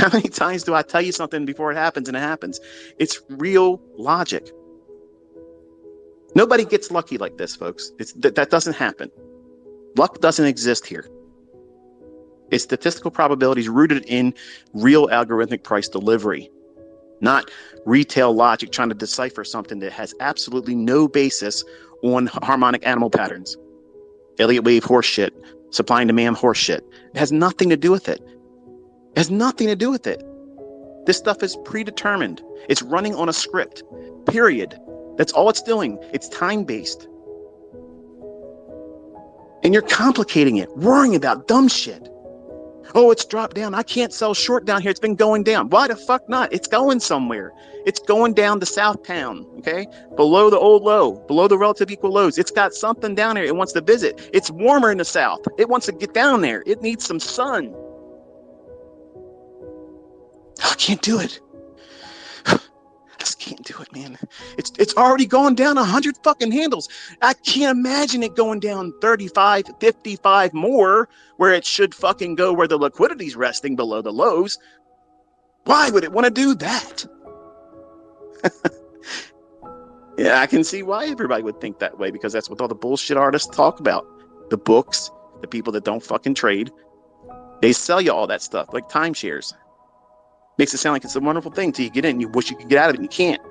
How many times do I tell you something before it happens and it happens? It's real logic. Nobody gets lucky like this, folks. That doesn't happen. Luck doesn't exist here. It's statistical probabilities rooted in real algorithmic price delivery, not retail logic trying to decipher something that has absolutely no basis on harmonic animal patterns. Elliott wave horse shit, supply and demand horse shit. It has nothing to do with it. It has nothing to do with it. This stuff is predetermined. It's running on a script, period. That's all it's doing. It's time-based. And you're complicating it, worrying about dumb shit. Oh, it's dropped down. I can't sell short down here. It's been going down. Why the fuck not? It's going somewhere. It's going down to Southtown, okay? Below the old low, below the relative equal lows. It's got something down here it wants to visit. It's warmer in the south. It wants to get down there. It needs some sun. I can't do it. I just can't do it, man. It's already going down 100 fucking handles. I can't imagine it going down 35, 55 more where it should fucking go where the liquidity's resting below the lows. Why would it want to do that? Yeah, I can see why everybody would think that way, because that's what all the bullshit artists talk about. The books, the people that don't fucking trade, they sell you all that stuff like timeshares. Makes it sound like it's a wonderful thing till you get in. You wish you could get out of it and you can't.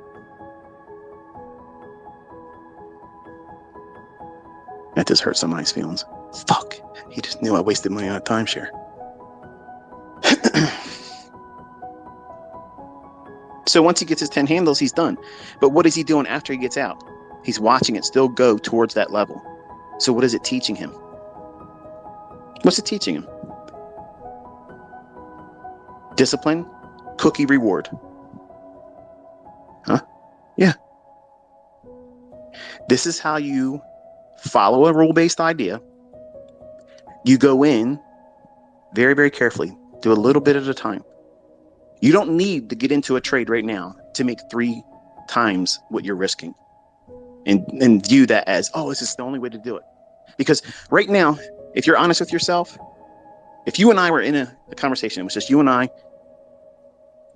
That just hurts somebody's feelings. Fuck. He just knew I wasted money on a timeshare. So once he gets his 10 handles, he's done. But what is he doing after he gets out? He's watching it still go towards that level. So what is it teaching him? What's it teaching him? Discipline, cookie reward. Huh? Yeah. This is how you follow a rule-based idea. You go in very, very carefully. Do a little bit at a time. You don't need to get into a trade right now to make 3 times what you're risking and view that as, oh, this is the only way to do it. Because right now, if you're honest with yourself, if you and I were in a conversation, it was just you and I,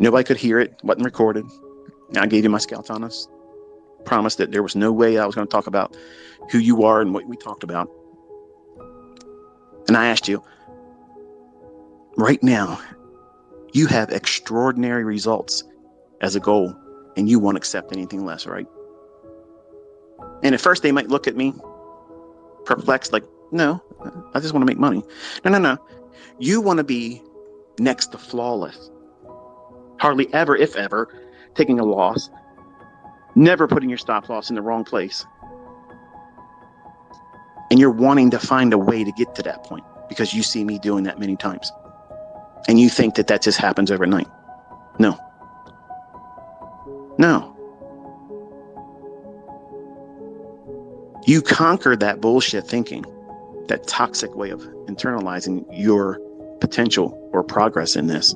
nobody could hear it, wasn't recorded. I gave you my scouts on us. Promised that there was no way I was going to talk about who you are and what we talked about. And I asked you, right now, you have extraordinary results as a goal, and you won't accept anything less, right? And at first they might look at me perplexed, like, no, I just want to make money. No. You want to be next to flawless. Hardly ever, if ever, taking a loss. Never putting your stop loss in the wrong place. And you're wanting to find a way to get to that point because you see me doing that many times. And you think that just happens overnight. No. You conquer that bullshit thinking, that toxic way of internalizing your potential or progress in this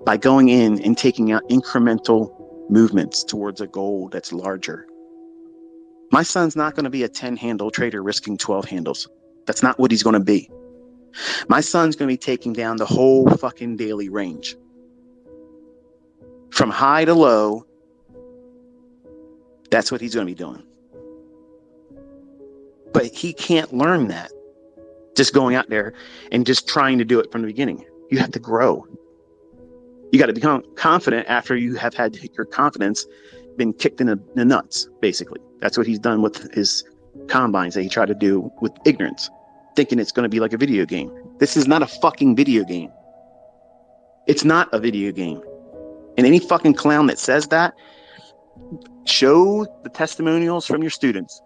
by going in and taking out incremental movements towards a goal that's larger. My son's not going to be a 10-handle trader risking 12 handles. That's not what he's going to be. My son's going to be taking down the whole fucking daily range. From high to low, that's what he's going to be doing. But he can't learn that just going out there and just trying to do it from the beginning. You have to grow. You got to become confident after you have had your confidence been kicked in the nuts, basically. That's what he's done with his combines that he tried to do with ignorance, thinking it's going to be like a video game. This is not a fucking video game. It's not a video game. And any fucking clown that says that, show the testimonials from your students.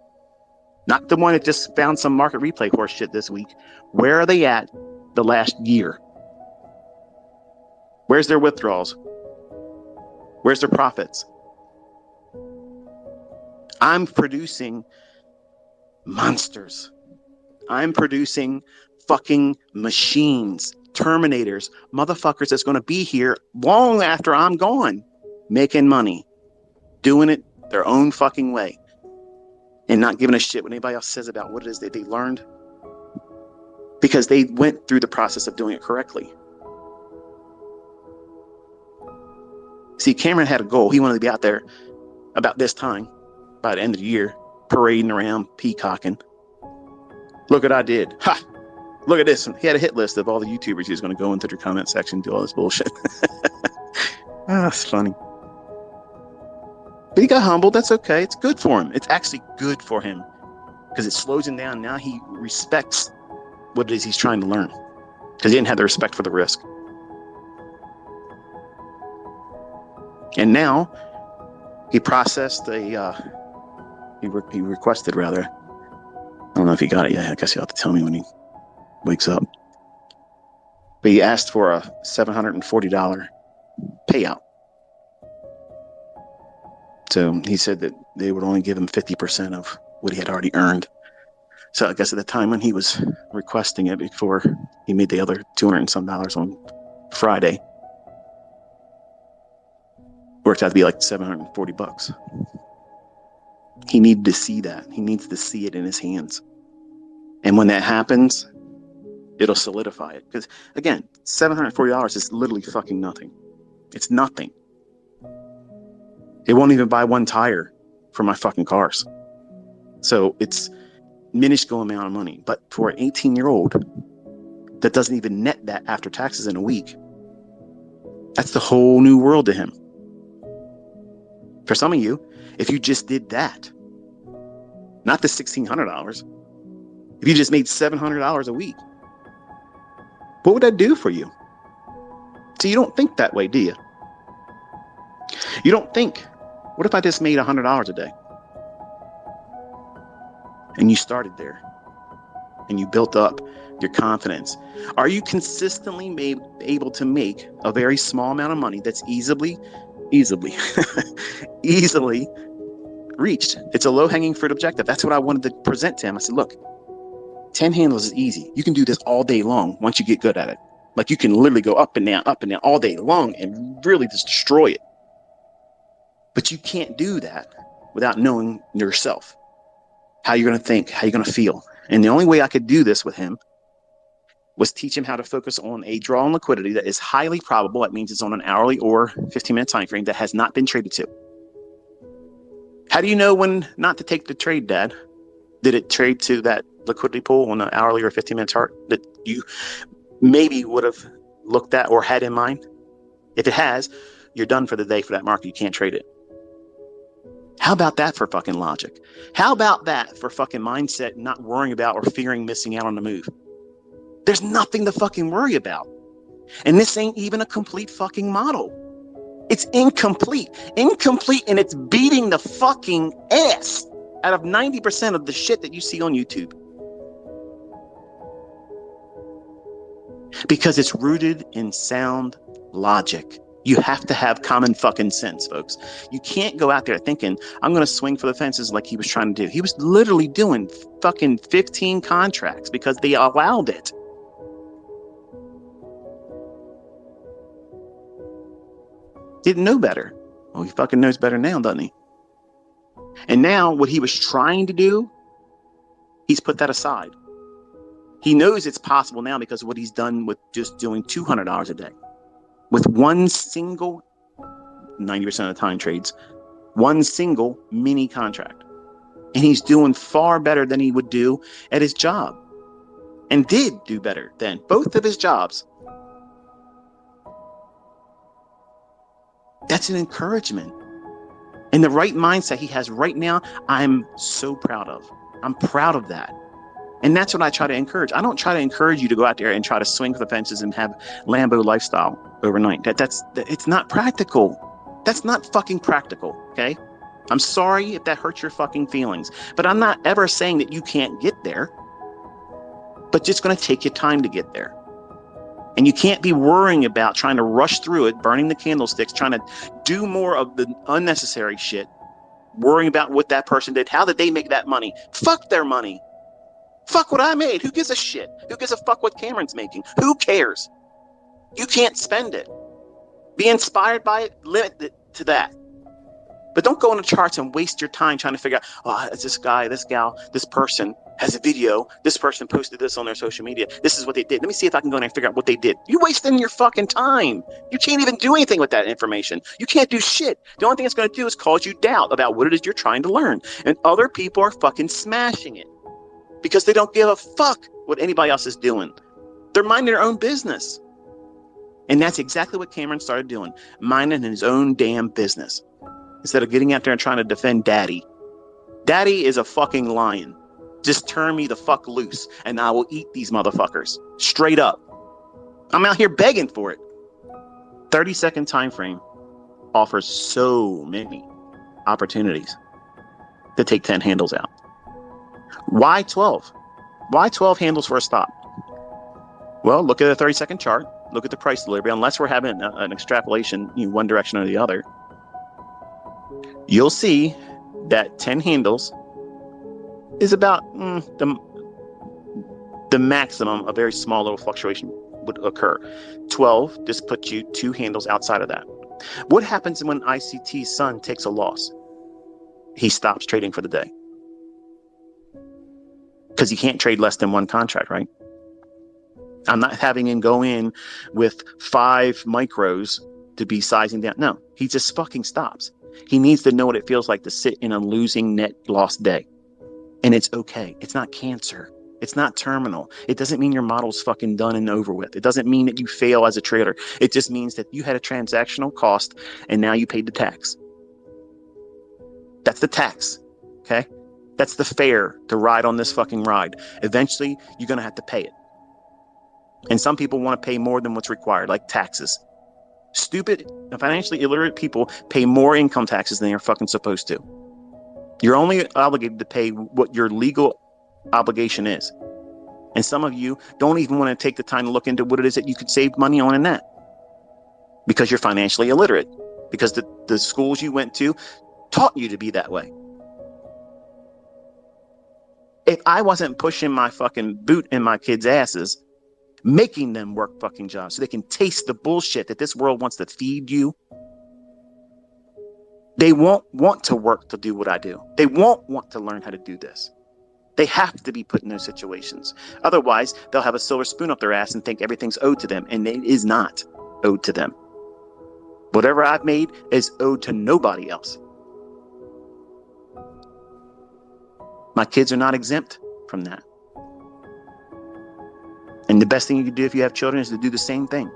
Not the one that just found some market replay horse shit this week. Where are they at the last year? Where's their withdrawals? Where's their profits? I'm producing monsters. I'm producing fucking machines, Terminators, motherfuckers that's going to be here long after I'm gone, making money, doing it their own fucking way, and not giving a shit what anybody else says about what it is that they learned, because they went through the process of doing it correctly. See, Cameron had a goal. He wanted to be out there about this time, by the end of the year, parading around, peacocking. Look what I did. Ha! Look at this. He had a hit list of all the YouTubers he was going to go into their comment section and do all this bullshit. That's funny. But he got humbled. That's okay. It's good for him. It's actually good for him because it slows him down. Now he respects what it is he's trying to learn because he didn't have the respect for the risk. And now he processed he requested rather. I don't know if he got it yet. I guess he'll have to tell me when he wakes up. But he asked for a $740 payout. So he said that they would only give him 50% of what he had already earned. So I guess at the time when he was requesting it before he made the other $200 and some on Friday, worked out to be like $740. He needed to see that. He needs to see it in his hands. And when that happens, it'll solidify it. Because again, $740 is literally fucking nothing. It's nothing. It won't even buy one tire for my fucking cars. So it's minuscule amount of money. But for an 18-year-old that doesn't even net that after taxes in a week, that's the whole new world to him. For some of you, if you just did that, not the $1,600, if you just made $700 a week, what would that do for you? So you don't think that way, do you? You don't think, what if I just made $100 a day? And you started there and you built up your confidence. Are you consistently able to make a very small amount of money that's easily reached? It's a low-hanging fruit objective. That's what I wanted to present to him. I said, look, 10 handles is easy. You can do this all day long once you get good at it. Like you can literally go up and down all day long and really just destroy it. But you can't do that without knowing yourself, how you're going to think, how you're going to feel. And the only way I could do this with him was teach him how to focus on a draw on liquidity that is highly probable. That means it's on an hourly or 15-minute time frame that has not been traded to. How do you know when not to take the trade, Dad? Did it trade to that liquidity pool on an hourly or 15-minute chart that you maybe would have looked at or had in mind? If it has, you're done for the day for that market. You can't trade it. How about that for fucking logic? How about that for fucking mindset, not worrying about or fearing missing out on the move? There's nothing to fucking worry about. And this ain't even a complete fucking model. It's incomplete. Incomplete, and it's beating the fucking ass out of 90% of the shit that you see on YouTube. Because it's rooted in sound logic. You have to have common fucking sense, folks. You can't go out there thinking, I'm going to swing for the fences like he was trying to do. He was literally doing fucking 15 contracts because they allowed it. Didn't know better. Well, he fucking knows better now, doesn't he? And now what he was trying to do, he's put that aside. He knows it's possible now because of what he's done with just doing $200 a day. With one single, 90% of the time trades, one single mini contract. And he's doing far better than he would do at his job. And did do better than both of his jobs. That's an encouragement. And the right mindset he has right now, I'm so proud of. I'm proud of that. And that's what I try to encourage. I don't try to encourage you to go out there and try to swing for the fences and have Lambo lifestyle overnight. It's not practical. That's not fucking practical, okay? I'm sorry if that hurts your fucking feelings, but I'm not ever saying that you can't get there, but just going to take you time to get there. And you can't be worrying about trying to rush through it, burning the candlesticks, trying to do more of the unnecessary shit, worrying about what that person did. How did they make that money? Fuck their money. Fuck what I made. Who gives a shit? Who gives a fuck what Cameron's making? Who cares? You can't spend it. Be inspired by it, limit it to that. But don't go on the charts and waste your time trying to figure out, oh, it's this guy, this gal, this person has a video. This person posted this on their social media. This is what they did. Let me see if I can go in and figure out what they did. You're wasting your fucking time. You can't even do anything with that information. You can't do shit. The only thing it's going to do is cause you doubt about what it is you're trying to learn. And other people are fucking smashing it because they don't give a fuck what anybody else is doing. They're minding their own business. And that's exactly what Cameron started doing, minding his own damn business. Instead of getting out there and trying to defend daddy. Daddy is a fucking lion. Just turn me the fuck loose and I will eat these motherfuckers. Straight up. I'm out here begging for it. 30-second time frame offers so many opportunities to take 10 handles out. Why 12? Why 12 handles for a stop? Well, look at a 30-second chart. Look at the price delivery. Unless we're having an extrapolation, one direction or the other, you'll see that 10 handles is about the maximum. A very small little fluctuation would occur. 12 just puts you 2 handles outside of that. What happens when ICT's son takes a loss? He stops trading for the day. Because he can't trade less than one contract, right? I'm not having him go in with 5 micros to be sizing down. No, he just fucking stops. He needs to know what it feels like to sit in a losing net loss day. And it's okay. It's not cancer. It's not terminal. It doesn't mean your model's fucking done and over with. It doesn't mean that you fail as a trader. It just means that you had a transactional cost and now you paid the tax. That's the tax. Okay? That's the fare to ride on this fucking ride. Eventually, you're going to have to pay it. And some people want to pay more than what's required, like taxes. Stupid, financially illiterate people pay more income taxes than they're fucking supposed to. You're only obligated to pay what your legal obligation is. And some of you don't even want to take the time to look into what it is that you could save money on in that. Because you're financially illiterate. Because the schools you went to taught you to be that way. If I wasn't pushing my fucking boot in my kids' asses, making them work fucking jobs so they can taste the bullshit that this world wants to feed you, they won't want to work to do what I do. They won't want to learn how to do this. They have to be put in those situations. Otherwise, they'll have a silver spoon up their ass and think everything's owed to them, and it is not owed to them. Whatever I've made is owed to nobody else. My kids are not exempt from that. And the best thing you can do if you have children is to do the same thing.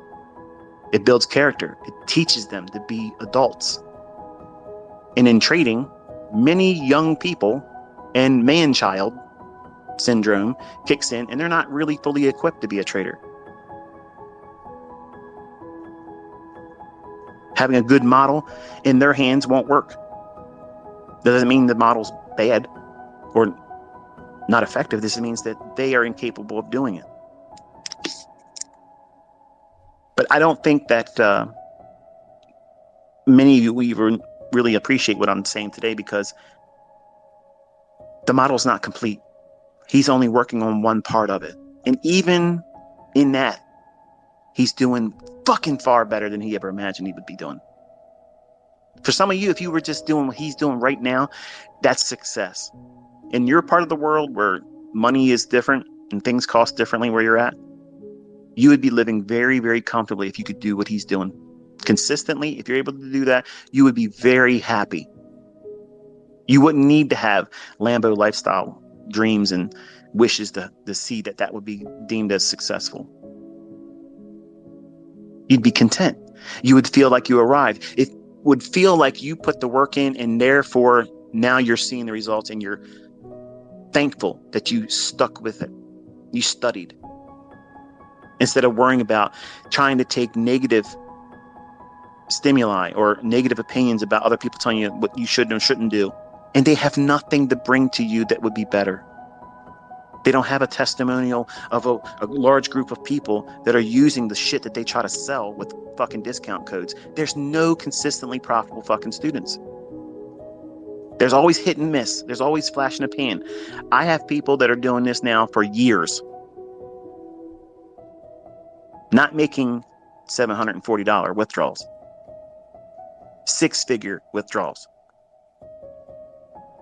It builds character. It teaches them to be adults. And in trading, many young people and man-child syndrome kicks in, and they're not really fully equipped to be a trader. Having a good model in their hands won't work. That doesn't mean the model's bad or not effective. This means that they are incapable of doing it. But I don't think that many of you even really appreciate what I'm saying today, because the model's not complete. He's only working on one part of it. And even in that, he's doing fucking far better than he ever imagined he would be doing. For some of you, if you were just doing what he's doing right now, that's success. In your part of the world where money is different and things cost differently where you're at, you would be living very, very comfortably if you could do what he's doing consistently. If you're able to do that, you would be very happy. You wouldn't need to have Lambo lifestyle dreams and wishes to see that would be deemed as successful. You'd be content. You would feel like you arrived. It would feel like you put the work in, and therefore now you're seeing the results, and you're thankful that you stuck with it. You studied. Instead of worrying about trying to take negative stimuli or negative opinions about other people telling you what you should and shouldn't do. And they have nothing to bring to you that would be better. They don't have a testimonial of a large group of people that are using the shit that they try to sell with fucking discount codes. There's no consistently profitable fucking students. There's always hit and miss. There's always flash in the pan. I have people that are doing this now for years, not making $740 withdrawals, 6-figure withdrawals.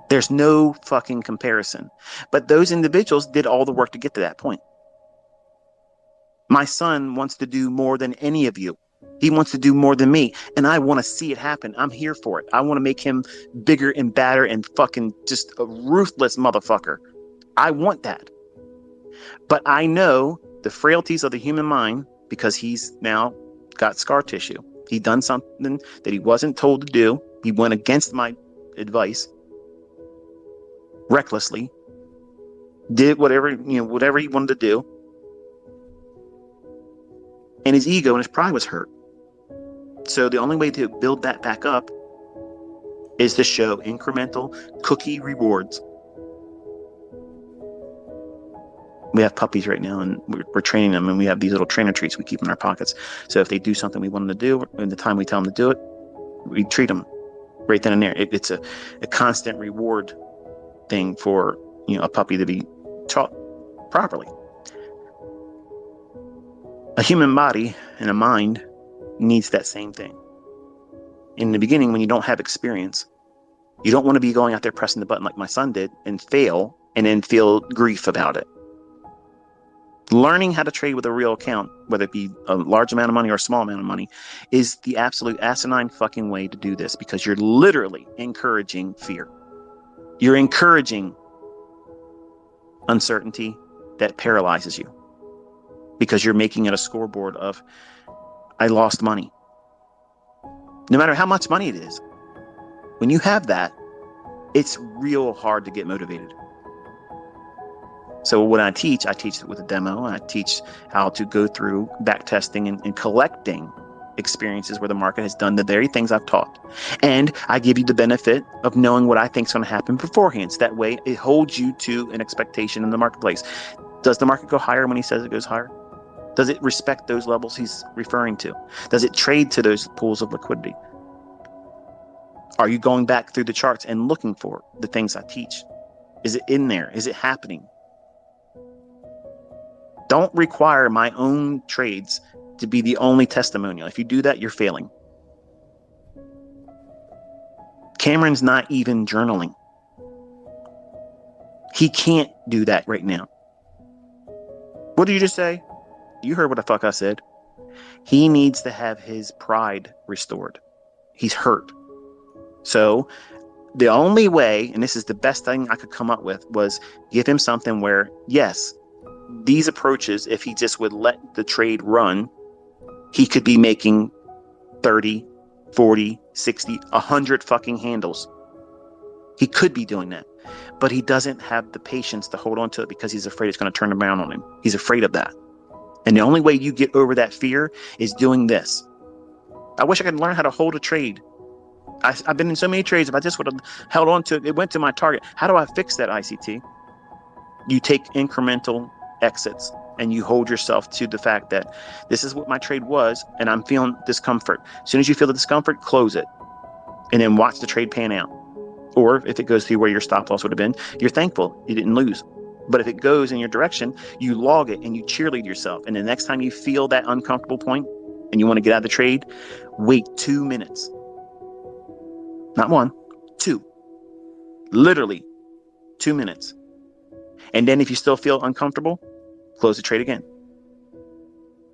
There's no fucking comparison. But those individuals did all the work to get to that point. My son wants to do more than any of you. He wants to do more than me. And I want to see it happen. I'm here for it. I want to make him bigger and badder and fucking just a ruthless motherfucker. I want that. But I know the frailties of the human mind because he's now got scar tissue. He done something that he wasn't told to do. He went against my advice recklessly, did whatever he wanted to do. And his ego and his pride was hurt. So the only way to build that back up is to show incremental cookie rewards. We have puppies right now, and we're training them, and we have these little trainer treats we keep in our pockets. So if they do something we want them to do, in the time we tell them to do it, we treat them right then and there. It's a constant reward thing for a puppy to be taught properly. A human body and a mind needs that same thing. In the beginning, when you don't have experience, you don't want to be going out there pressing the button like my son did and fail and then feel grief about it. Learning how to trade with a real account, whether it be a large amount of money or a small amount of money, is the absolute asinine fucking way to do this, because you're literally encouraging fear. You're encouraging uncertainty that paralyzes you, because you're making it a scoreboard of, I lost money. No matter how much money it is, when you have that, it's real hard to get motivated. So when I teach it with a demo. I teach how to go through back testing and collecting experiences where the market has done the very things I've taught. And I give you the benefit of knowing what I think is going to happen beforehand. So that way it holds you to an expectation in the marketplace. Does the market go higher when he says it goes higher? Does it respect those levels he's referring to? Does it trade to those pools of liquidity? Are you going back through the charts and looking for the things I teach? Is it in there? Is it happening? Don't require my own trades to be the only testimonial. If you do that, you're failing. Cameron's not even journaling. He can't do that right now. What did you just say? You heard what the fuck I said. He needs to have his pride restored. He's hurt. So the only way, and this is the best thing I could come up with, was give him something where, yes, these approaches, if he just would let the trade run, he could be making 30, 40, 60, 100 fucking handles. He could be doing that, but he doesn't have the patience to hold on to it because he's afraid it's going to turn around on him. He's afraid of that. And the only way you get over that fear is doing this. I wish I could learn how to hold a trade. I've been in so many trades. If I just would have held on to it, it went to my target. How do I fix that, ICT? You take incremental exits and you hold yourself to the fact that this is what my trade was and I'm feeling discomfort. As soon as you feel the discomfort, close it and then watch the trade pan out. Or if it goes through where your stop loss would have been, you're thankful you didn't lose. But if it goes in your direction, you log it and you cheerlead yourself. And the next time you feel that uncomfortable point and you want to get out of the trade, wait 2 minutes. Not 1, 2. Literally 2 minutes. And then if you still feel uncomfortable, close the trade again.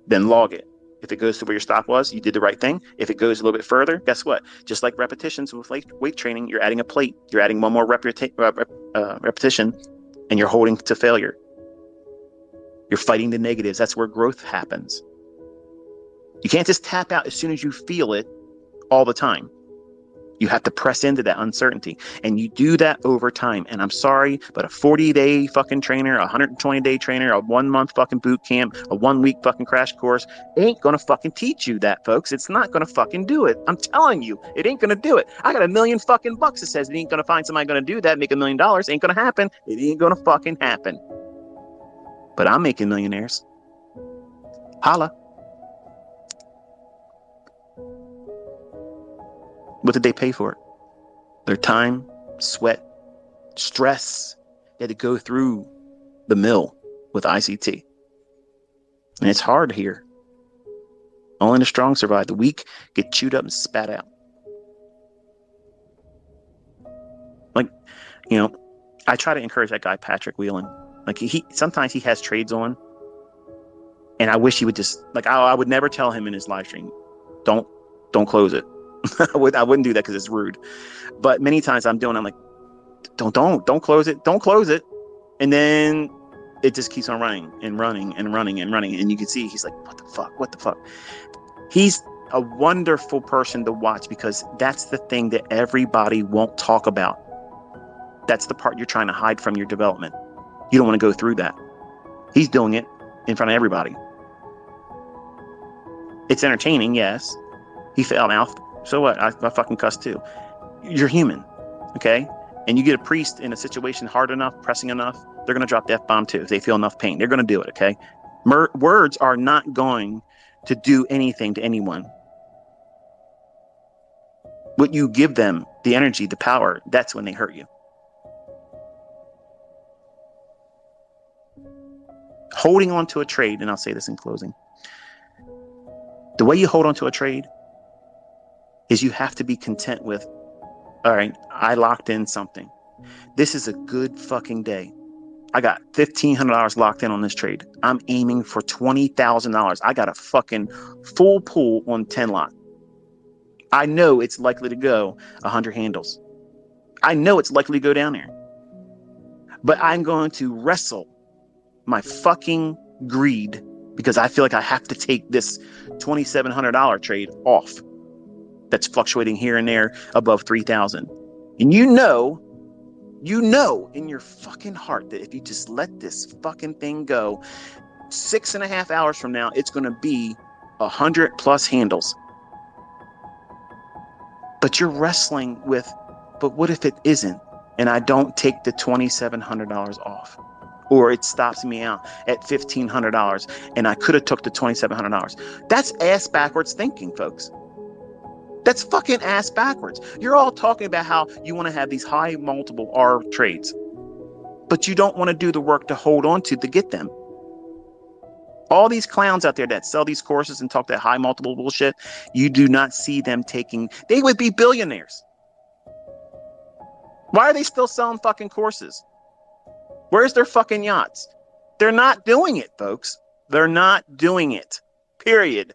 Then log it. If it goes to where your stop was, you did the right thing. If it goes a little bit further, guess what? Just like repetitions with weight training, you're adding a plate. You're adding one more repetition, and you're holding to failure. You're fighting the negatives. That's where growth happens. You can't just tap out as soon as you feel it all the time. You have to press into that uncertainty, and you do that over time. And I'm sorry, but a 40-day fucking trainer, a 120-day trainer, a 1 month fucking boot camp, a 1 week fucking crash course ain't gonna fucking teach you that, folks. It's not gonna fucking do it. I'm telling you, it ain't gonna do it. I got $1 million fucking bucks that says it ain't gonna find somebody gonna do that, make $1 million. Ain't gonna happen. It ain't gonna fucking happen. But I'm making millionaires. Holla. What did they pay for it? Their time, sweat, stress. They had to go through the mill with ICT. And it's hard here. Only the strong survive. The weak get chewed up and spat out. Like, You know, I try to encourage that guy, Patrick Whelan. Like he sometimes he has trades on, and I wish he would just like I would never tell him in his live stream, don't close it. I wouldn't do that because it's rude. But many times I'm like, don't close it, don't close it, and then it just keeps on running and running and running and running, and you can see he's like, what the fuck. He's a wonderful person to watch because that's the thing that everybody won't talk about. That's the part you're trying to hide from your development. You don't want to go through that. He's doing it in front of everybody. It's entertaining, yes. He fell mouth. So what? I fucking cuss too. You're human, okay? And you get a priest in a situation hard enough, pressing enough, they're going to drop the F-bomb too. If they feel enough pain, they're going to do it, okay? Words are not going to do anything to anyone. What you give them, the energy, the power, that's when they hurt you. Holding on to a trade, and I'll say this in closing, the way you hold on to a trade is you have to be content with, all right, I locked in something. This is a good fucking day. I got $1,500 locked in on this trade. I'm aiming for $20,000. I got a fucking full pool on 10 lot. I know it's likely to go 100 handles. I know it's likely to go down there. But I'm going to wrestle my fucking greed because I feel like I have to take this $2,700 trade off that's fluctuating here and there above 3,000. And you know in your fucking heart that if you just let this fucking thing go, 6.5 hours from now, it's going to be 100 plus handles. But you're wrestling with, but what if it isn't? And I don't take the $2,700 off, or it stops me out at $1,500 and I could have took the $2,700. That's ass backwards thinking, folks. That's fucking ass backwards. You're all talking about how you want to have these high multiple R trades, but you don't want to do the work to hold on to get them. All these clowns out there that sell these courses and talk that high multiple bullshit, you do not see them taking, they would be billionaires. Why are they still selling fucking courses? Where's their fucking yachts? They're not doing it, folks. They're not doing it. Period.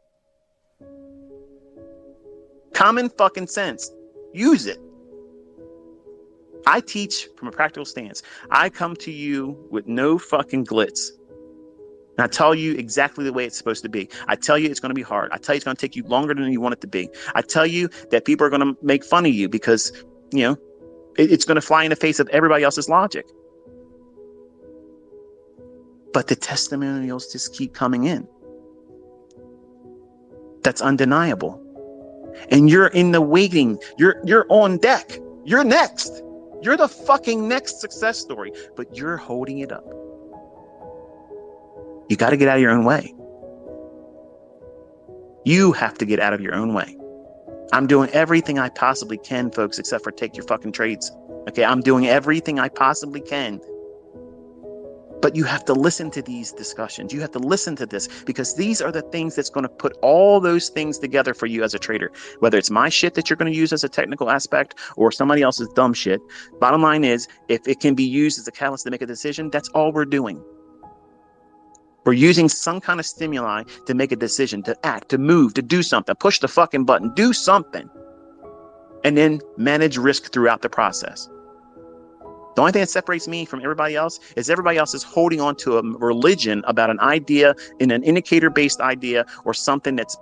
Common fucking sense. Use it. I teach from a practical stance. I come to you with no fucking glitz. And I tell you exactly the way it's supposed to be. I tell you it's going to be hard. I tell you it's going to take you longer than you want it to be. I tell you that people are going to make fun of you because, you know, it's going to fly in the face of everybody else's logic. But the testimonials just keep coming in. That's undeniable. And you're in the waiting. You're on deck. You're next. You're the fucking next success story, but you're holding it up. You got to get out of your own way. You have to get out of your own way. I'm doing everything I possibly can, folks, except for take your fucking trades. Okay, I'm doing everything I possibly can. But you have to listen to these discussions. You have to listen to this because these are the things that's going to put all those things together for you as a trader. Whether it's my shit that you're going to use as a technical aspect or somebody else's dumb shit. Bottom line is, if it can be used as a catalyst to make a decision, that's all we're doing. We're using some kind of stimuli to make a decision, to act, to move, to do something, push the fucking button, do something, and then manage risk throughout the process. The only thing that separates me from everybody else is everybody else is holding on to a religion about an idea, in an indicator-based idea, or something that's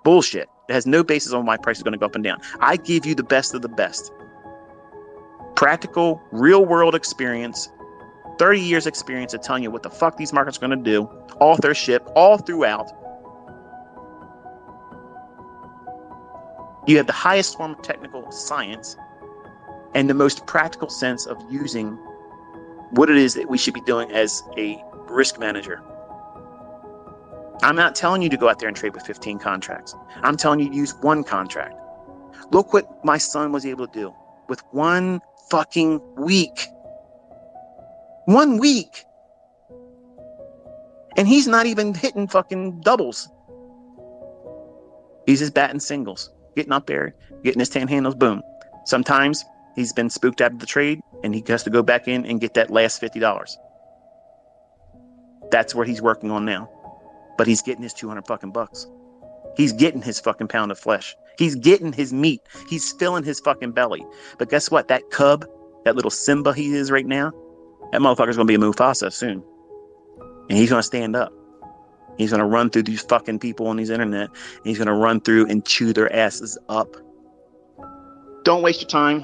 bullshit. It has no basis on why price is going to go up and down. I give you the best of the best. Practical, real-world experience, 30 years experience of telling you what the fuck these markets are going to do, authorship, all throughout. You have the highest form of technical science and the most practical sense of using what it is that we should be doing as a risk manager. I'm not telling you to go out there and trade with 15 contracts. I'm telling you to use one contract. Look what my son was able to do with one fucking week. 1 week. And he's not even hitting fucking doubles. He's just batting singles, getting up there, getting his 10 handles, boom. Sometimes he's been spooked out of the trade, and he has to go back in and get that last $50. That's what he's working on now. But he's getting his 200 fucking bucks. He's getting his fucking pound of flesh. He's getting his meat. He's filling his fucking belly. But guess what? That cub, that little Simba he is right now, that motherfucker's going to be a Mufasa soon. And he's going to stand up. He's going to run through these fucking people on these internet. And he's going to run through and chew their asses up. Don't waste your time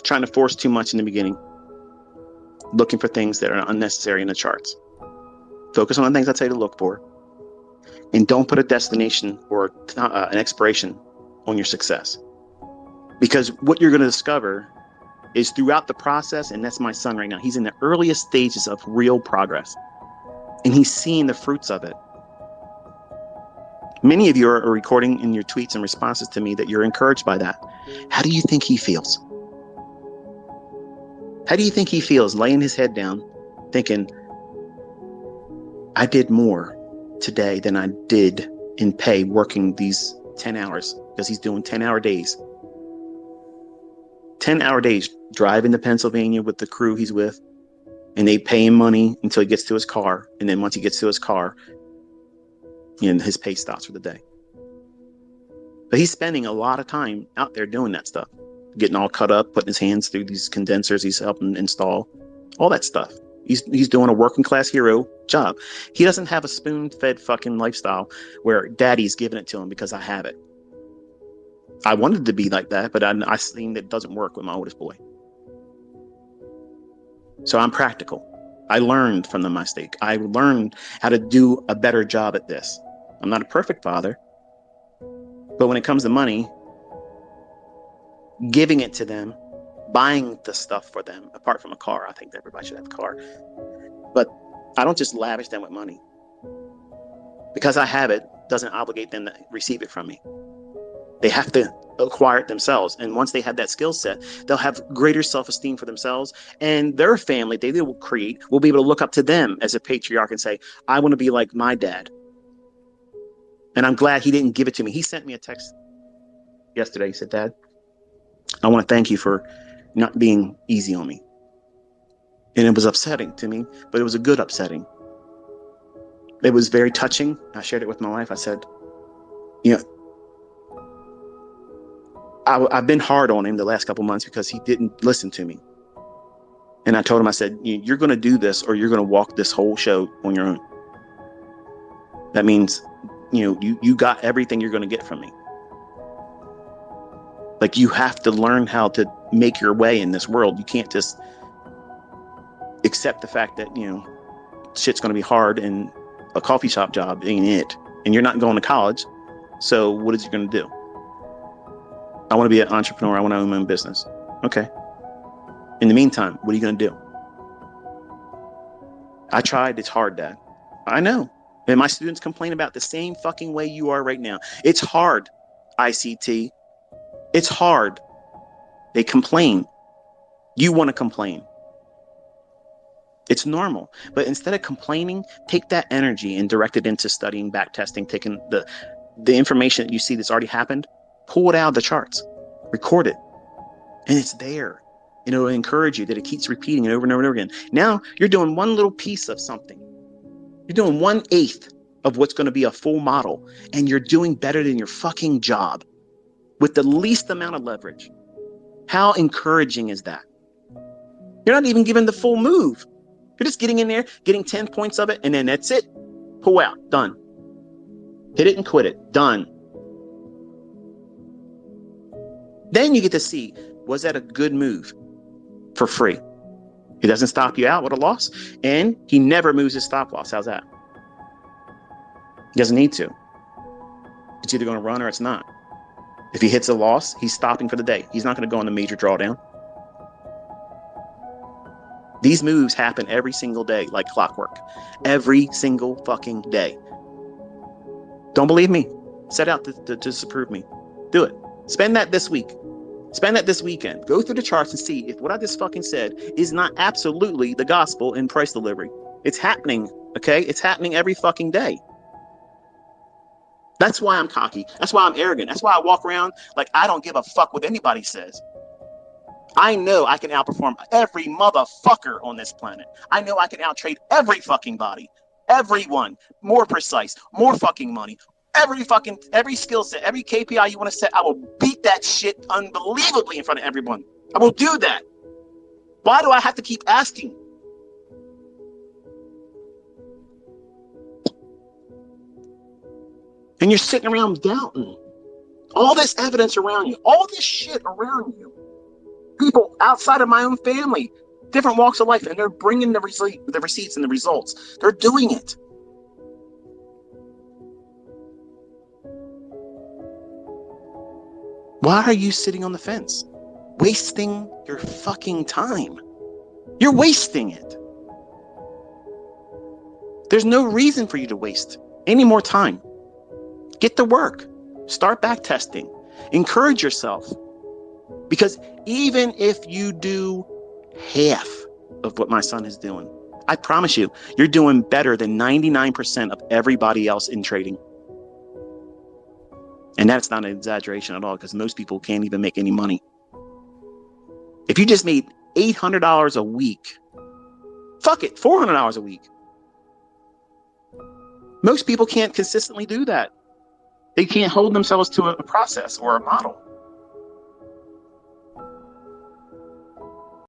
trying to force too much in the beginning. Looking for things that are unnecessary in the charts. Focus on the things I tell you to look for. And don't put a destination or an expiration on your success. Because what you're going to discover is throughout the process, and that's my son right now, he's in the earliest stages of real progress. And he's seeing the fruits of it. Many of you are recording in your tweets and responses to me that you're encouraged by that. How do you think he feels? How do you think he feels laying his head down thinking, I did more today than I did in pay working these 10 hours, because he's doing 10-hour days. 10-hour days driving to Pennsylvania with the crew he's with, and they pay him money until he gets to his car. And then once he gets to his car, his pay stops for the day. But he's spending a lot of time out there doing that stuff, getting all cut up, putting his hands through these condensers he's helping install, all that stuff. He's doing a working class hero job. He doesn't have a spoon-fed fucking lifestyle where daddy's giving it to him because I have it. I wanted to be like that, but I seen that it doesn't work with my oldest boy. So I'm practical. I learned from the mistake. I learned how to do a better job at this. I'm not a perfect father, but when it comes to money, giving it to them, buying the stuff for them, apart from a car, I think everybody should have a car. But I don't just lavish them with money. Because I have it doesn't obligate them to receive it from me. They have to acquire it themselves. And once they have that skill set, they'll have greater self-esteem for themselves, and their family they will create will be able to look up to them as a patriarch and say, I want to be like my dad. And I'm glad he didn't give it to me. He sent me a text yesterday. He said, Dad, I want to thank you for not being easy on me. And it was upsetting to me, but it was a good upsetting. It was very touching. I shared it with my wife. I said, I've been hard on him the last couple months because he didn't listen to me. And I told him, I said, you're going to do this or you're going to walk this whole show on your own. That means, you got everything you're going to get from me. Like, you have to learn how to make your way in this world. You can't just accept the fact that, shit's going to be hard and a coffee shop job ain't it. And you're not going to college. So what is you going to do? I want to be an entrepreneur. I want to own my own business. Okay. In the meantime, what are you going to do? I tried. It's hard, Dad. I know. And my students complain about the same fucking way you are right now. It's hard, ICT. It's hard. They complain. You want to complain. It's normal. But instead of complaining, take that energy and direct it into studying, back testing, taking the information that you see that's already happened, pull it out of the charts, record it, and it's there. And it'll encourage you that it keeps repeating it over and over and over again. Now you're doing one little piece of something. You're doing 1/8 of what's going to be a full model, and you're doing better than your fucking job with the least amount of leverage. How encouraging is that? You're not even given the full move. You're just getting in there, getting 10 points of it, and then that's it. Pull out. Done. Hit it and quit it. Done. Then you get to see, was that a good move for free? He doesn't stop you out with a loss, and he never moves his stop loss. How's that? He doesn't need to. It's either going to run or it's not. If he hits a loss, he's stopping for the day. He's not going to go on the major drawdown. These moves happen every single day, like clockwork. Every single fucking day. Don't believe me? Set out to disprove me. Do it. Spend that this week. Spend that this weekend. Go through the charts and see if what I just fucking said is not absolutely the gospel in price delivery. It's happening, okay? It's happening every fucking day. That's why I'm cocky. That's why I'm arrogant. That's why I walk around like I don't give a fuck what anybody says. I know I can outperform every motherfucker on this planet. I know I can outtrade every fucking body. Everyone. More precise. More fucking money. Every skill set, every KPI you want to set, I will beat that shit unbelievably in front of everyone. I will do that. Why do I have to keep asking? And you're sitting around doubting. All this evidence around you, all this shit around you. People outside of my own family, different walks of life, and they're bringing the receipts and the results. They're doing it. Why are you sitting on the fence? Wasting your fucking time. You're wasting it. There's no reason for you to waste any more time. Get to work. Start back testing. Encourage yourself. Because even if you do half of what my son is doing, I promise you, you're doing better than 99% of everybody else in trading. And that's not an exaggeration at all, because most people can't even make any money. If you just made $800 a week, fuck it, $400 a week. Most people can't consistently do that. They can't hold themselves to a process or a model.